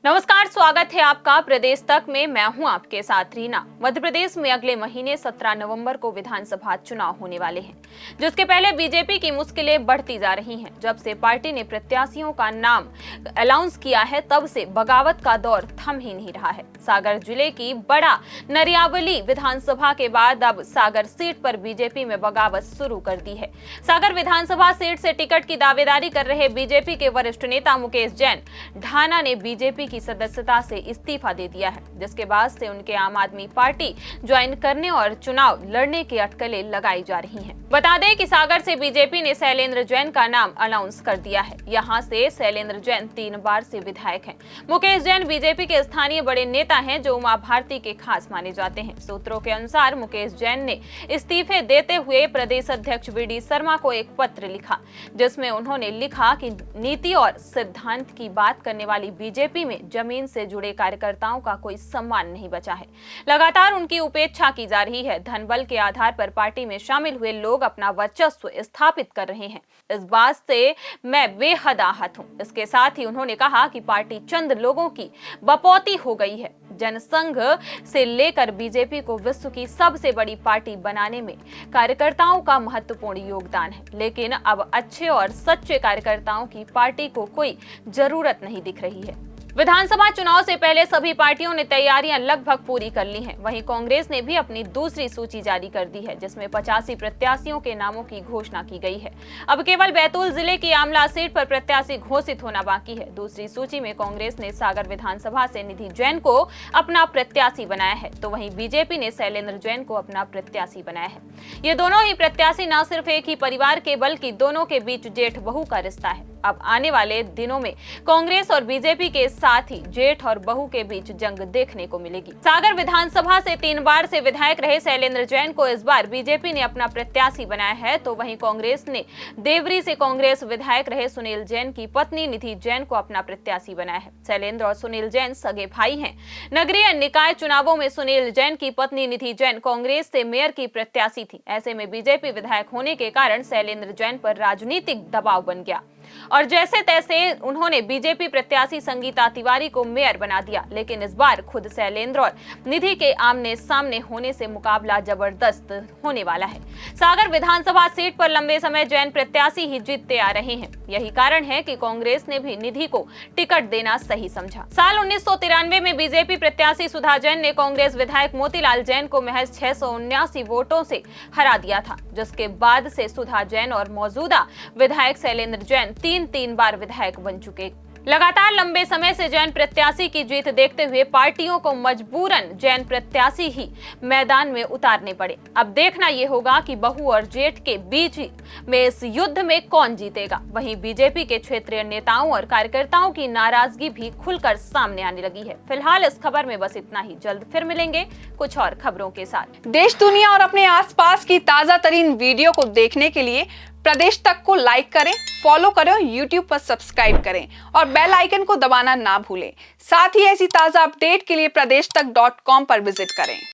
नमस्कार, स्वागत है आपका प्रदेश तक में। मैं हूं आपके साथ रीना। मध्य प्रदेश में अगले महीने 17 नवंबर को विधानसभा चुनाव होने वाले हैं, जिसके पहले बीजेपी की मुश्किलें बढ़ती जा रही हैं। जब से पार्टी ने प्रत्याशियों का नाम अनाउंस किया है, तब से बगावत का दौर थम ही नहीं रहा है। सागर जिले की बड़ा नरियावली विधानसभा के बाद अब सागर सीट पर बीजेपी में बगावत शुरू कर दी है। सागर विधानसभा सीट से टिकट की दावेदारी कर रहे बीजेपी के वरिष्ठ नेता मुकेश जैन ढाना ने बीजेपी की सदस्यता से इस्तीफा दे दिया है, जिसके बाद से उनके आम आदमी पार्टी ज्वाइन करने और चुनाव लड़ने की अटकलें लगाई जा रही हैं। बता दें कि सागर से बीजेपी ने शैलेंद्र जैन का नाम अनाउंस कर दिया है। यहां से शैलेंद्र जैन 3 बार से विधायक हैं। मुकेश जैन बीजेपी के स्थानीय बड़े नेता हैं, जो उमा भारती के खास माने जाते हैं। सूत्रों के अनुसार मुकेश जैन ने इस्तीफे देते हुए प्रदेश अध्यक्ष वी.डी. शर्मा को एक पत्र लिखा, जिसमें उन्होंने लिखा कि नीति और सिद्धांत की बात करने वाली बीजेपी में जमीन से जुड़े कार्यकर्ताओं का कोई सम्मान नहीं बचा है। लगातार उनकी उपेक्षा की जा रही है। धनबल के आधार पर पार्टी में शामिल हुए लोग अपना वर्चस्व स्थापित कर रहे हैं। इस बात से मैं बेहद आहत हूं। इसके साथ ही उन्होंने कहा कि पार्टी चंद लोगों की बपौती हो गई है। जनसंघ से लेकर बीजेपी को विश्व की सबसे बड़ी पार्टी बनाने में कार्यकर्ताओं का महत्वपूर्ण योगदान है, लेकिन अब अच्छे और सच्चे कार्यकर्ताओं की पार्टी को कोई जरूरत नहीं दिख रही है। विधानसभा चुनाव से पहले सभी पार्टियों ने तैयारियां लगभग पूरी कर ली हैं। वहीं कांग्रेस ने भी अपनी दूसरी सूची जारी कर दी है, जिसमें 85 प्रत्याशियों के नामों की घोषणा की गई है। अब केवल बैतूल जिले की आमला सीट पर प्रत्याशी घोषित होना बाकी है। दूसरी सूची में कांग्रेस ने सागर विधानसभा से निधि जैन को अपना प्रत्याशी बनाया है, तो वहीं बीजेपी ने शैलेंद्र जैन को अपना प्रत्याशी बनाया है। ये दोनों ही प्रत्याशी न सिर्फ एक ही परिवार के, बल्कि दोनों के बीच जेठ बहू का रिश्ता है। अब आने वाले दिनों में कांग्रेस और बीजेपी के साथ ही जेठ और बहू के बीच जंग देखने को मिलेगी। सागर विधानसभा से 3 बार से विधायक रहे शैलेंद्र जैन को इस बार बीजेपी ने अपना प्रत्याशी बनाया है, तो वहीं कांग्रेस ने देवरी से कांग्रेस विधायक रहे सुनील जैन की पत्नी निधि जैन को अपना प्रत्याशी बनाया है। शैलेंद्र और सुनील जैन सगे भाई हैं। नगरीय निकाय चुनावों में सुनील जैन की पत्नी निधि जैन कांग्रेस से मेयर की प्रत्याशी थी। ऐसे में बीजेपी विधायक होने के कारण शैलेंद्र जैन पर राजनीतिक दबाव बन गया और जैसे तैसे उन्होंने बीजेपी प्रत्याशी संगीता तिवारी को मेयर बना दिया। लेकिन इस बार खुद शैलेंद्र और निधि के आमने सामने होने से मुकाबला जबरदस्त होने वाला है। सागर विधानसभा सीट पर लंबे समय जैन प्रत्याशी ही जीतते आ रहे हैं। यही कारण है कि कांग्रेस ने भी निधि को टिकट देना सही समझा। साल 1993 में बीजेपी प्रत्याशी सुधा जैन ने कांग्रेस विधायक मोतीलाल जैन को महज 679 वोटों से हरा दिया था, जिसके बाद से सुधा जैन और मौजूदा विधायक शैलेंद्र जैन 3 बार विधायक बन चुके। लगातार लंबे समय से जैन प्रत्याशी की जीत देखते हुए पार्टियों को मजबूरन जैन प्रत्याशी ही मैदान में उतारने पड़े। अब देखना यह होगा कि बहू और जेठ के बीच में इस युद्ध में कौन जीतेगा। वहीं बीजेपी के क्षेत्रीय नेताओं और कार्यकर्ताओं की नाराजगी भी खुलकर सामने आने लगी है। फिलहाल इस खबर में बस इतना ही। जल्द फिर मिलेंगे कुछ और खबरों के साथ। देश दुनिया और अपने आसपास की ताजा तरीन वीडियो को देखने के लिए प्रदेश तक को लाइक करें, फॉलो करें और YouTube पर सब्सक्राइब करें और बेल आइकन को दबाना ना भूलें। साथ ही ऐसी ताजा अपडेट के लिए प्रदेशतक.com पर विजिट करें।